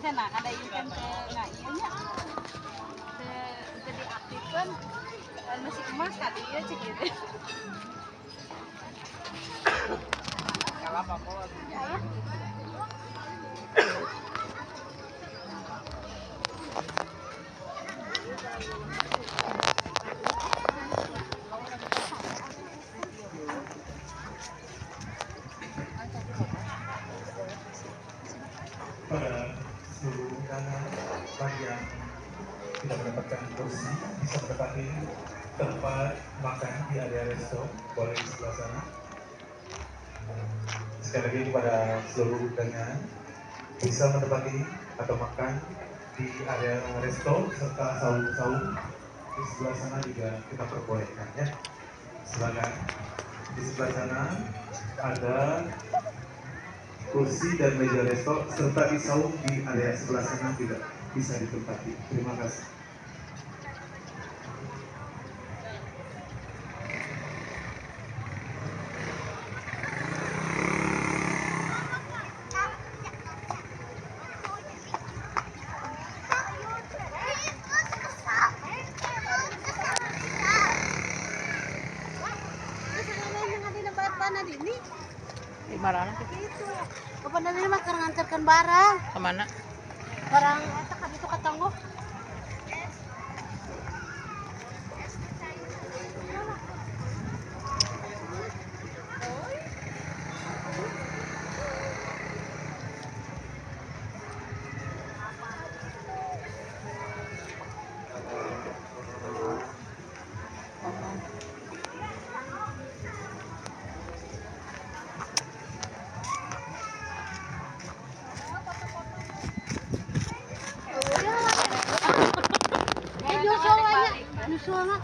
sana ada ikan ke nggak iya diaktifkan masih emas kali ya cek gitu. Kalau apa kok? Ya. Pada seluruh undangan bagi yang tidak mendapatkan kursi bisa mendapati tempat makan di area resto, boleh di sebelah sana. Sekali lagi kepada seluruh undangan bisa menempati atau makan di area resto serta saung-saung di sebelah sana juga kita perbolehkan ya. Silakan. Di sebelah sana ada kursi dan meja resto serta di saung di area sebelah sana tidak bisa ditempati. Terima kasih. Di mana? Itu. Apa namanya mah ngantarkan barang. Kemana? Barang eta kan itu katanggo. Joshua nya.